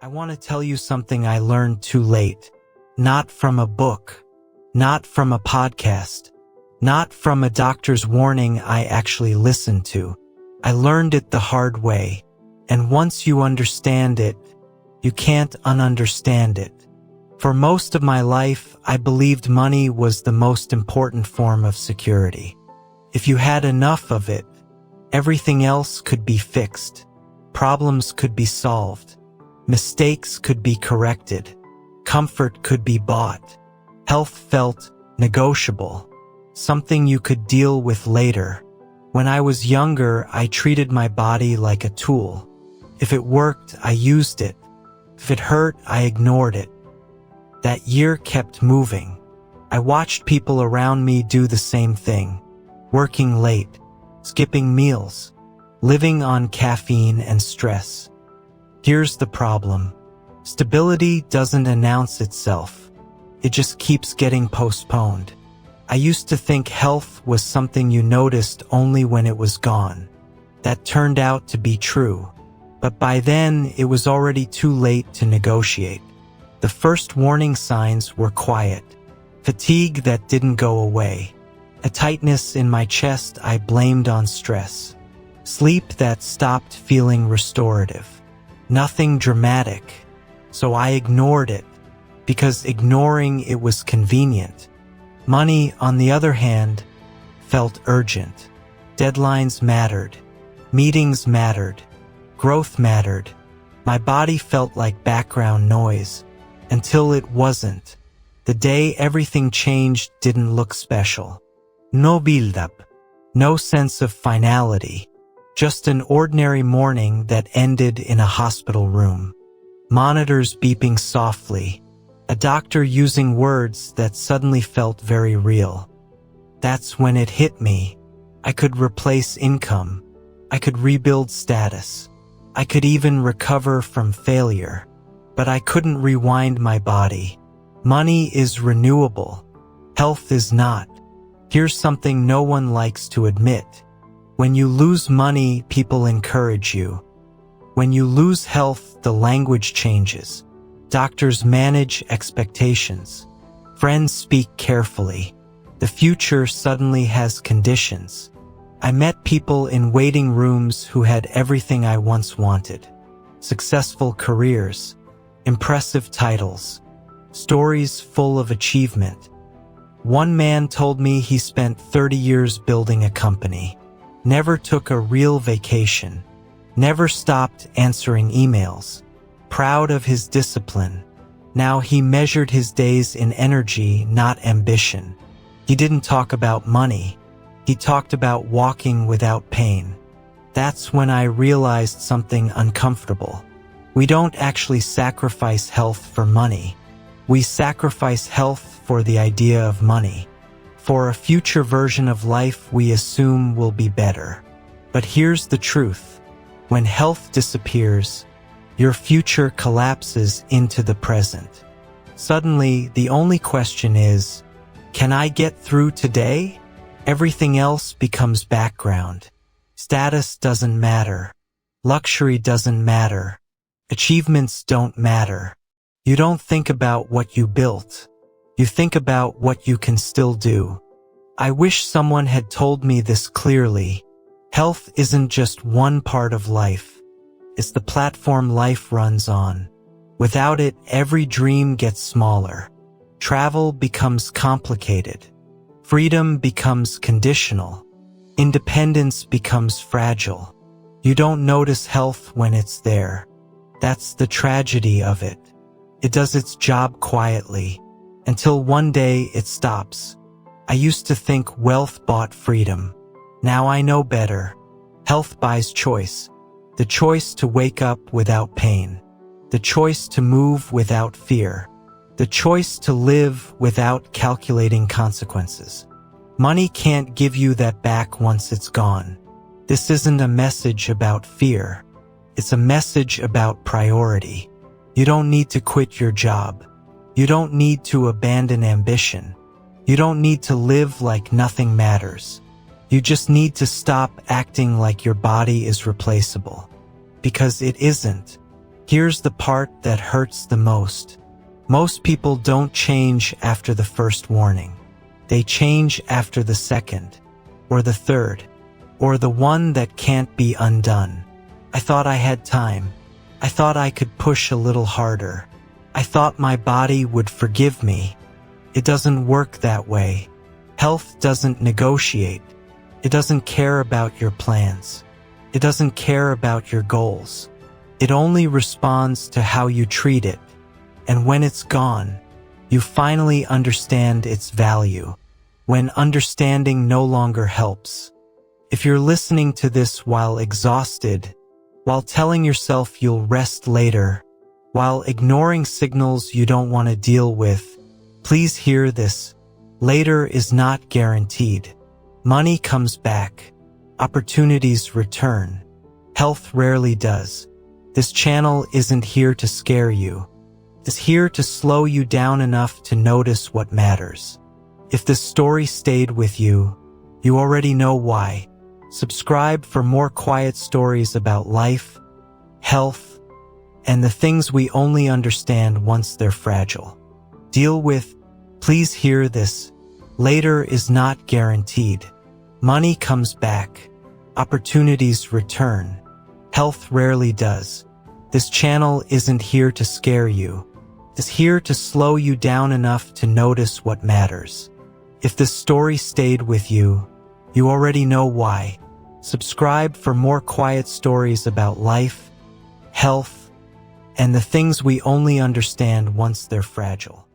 I want to tell you something I learned too late. Not from a book, not from a podcast, not from a doctor's warning I actually listened to. I learned it the hard way, and once you understand it, you can't ununderstand it. For most of my life, I believed money was the most important form of security. If you had enough of it, everything else could be fixed. Problems could be solved. Mistakes could be corrected. Comfort could be bought. Health felt negotiable, something you could deal with later. When I was younger, I treated my body like a tool. If it worked, I used it. If it hurt, I ignored it. That year kept moving. I watched people around me do the same thing. Working late, skipping meals, living on caffeine and stress. Here's the problem. Stability doesn't announce itself. It just keeps getting postponed. I used to think health was something you noticed only when it was gone. That turned out to be true. But by then, it was already too late to negotiate. The first warning signs were quiet. Fatigue that didn't go away. A tightness in my chest I blamed on stress. Sleep that stopped feeling restorative. Nothing dramatic. So I ignored it, because ignoring it was convenient. Money, on the other hand, felt urgent. Deadlines mattered. Meetings mattered. Growth mattered. My body felt like background noise, until it wasn't. The day everything changed didn't look special. No build-up, no sense of finality, just an ordinary morning that ended in a hospital room. Monitors beeping softly, a doctor using words that suddenly felt very real. That's when it hit me. I could replace income. I could rebuild status. I could even recover from failure. But I couldn't rewind my body. Money is renewable. Health is not. Here's something no one likes to admit. When you lose money, people encourage you. When you lose health, the language changes. Doctors manage expectations. Friends speak carefully. The future suddenly has conditions. I met people in waiting rooms who had everything I once wanted. Successful careers, impressive titles, stories full of achievement. One man told me he spent 30 years building a company, never took a real vacation, never stopped answering emails, proud of his discipline. Now he measured his days in energy, not ambition. He didn't talk about money. He talked about walking without pain. That's when I realized something uncomfortable. We don't actually sacrifice health for money. We sacrifice health for the idea of money, for a future version of life we assume will be better. But here's the truth. When health disappears, your future collapses into the present. Suddenly, the only question is, can I get through today? Everything else becomes background. Status doesn't matter. Luxury doesn't matter. Achievements don't matter. You don't think about what you built. You think about what you can still do. I wish someone had told me this clearly. Health isn't just one part of life. It's the platform life runs on. Without it, every dream gets smaller. Travel becomes complicated. Freedom becomes conditional. Independence becomes fragile. You don't notice health when it's there. That's the tragedy of it. It does its job quietly, until one day it stops. I used to think wealth bought freedom. Now I know better. Health buys choice. The choice to wake up without pain. The choice to move without fear. The choice to live without calculating consequences. Money can't give you that back once it's gone. This isn't a message about fear. It's a message about priority. You don't need to quit your job. You don't need to abandon ambition. You don't need to live like nothing matters. You just need to stop acting like your body is replaceable. Because it isn't. Here's the part that hurts the most. Most people don't change after the first warning. They change after the second, or the third, or the one that can't be undone. I thought I had time. I thought I could push a little harder. I thought my body would forgive me. It doesn't work that way. Health doesn't negotiate. It doesn't care about your plans. It doesn't care about your goals. It only responds to how you treat it. And when it's gone, you finally understand its value. When understanding no longer helps. If you're listening to this while exhausted, while telling yourself you'll rest later, while ignoring signals you don't want to deal with, please hear this. Later is not guaranteed. Money comes back. Opportunities return. Health rarely does. This channel isn't here to scare you. It's here to slow you down enough to notice what matters. If this story stayed with you, you already know why. Subscribe for more quiet stories about life, health, and the things we only understand once they're fragile. Deal with, please hear this, later is not guaranteed. Money comes back. Opportunities return. Health rarely does. This channel isn't here to scare you. It's here to slow you down enough to notice what matters. If this story stayed with you, you already know why. Subscribe for more quiet stories about life, health, and the things we only understand once they're fragile.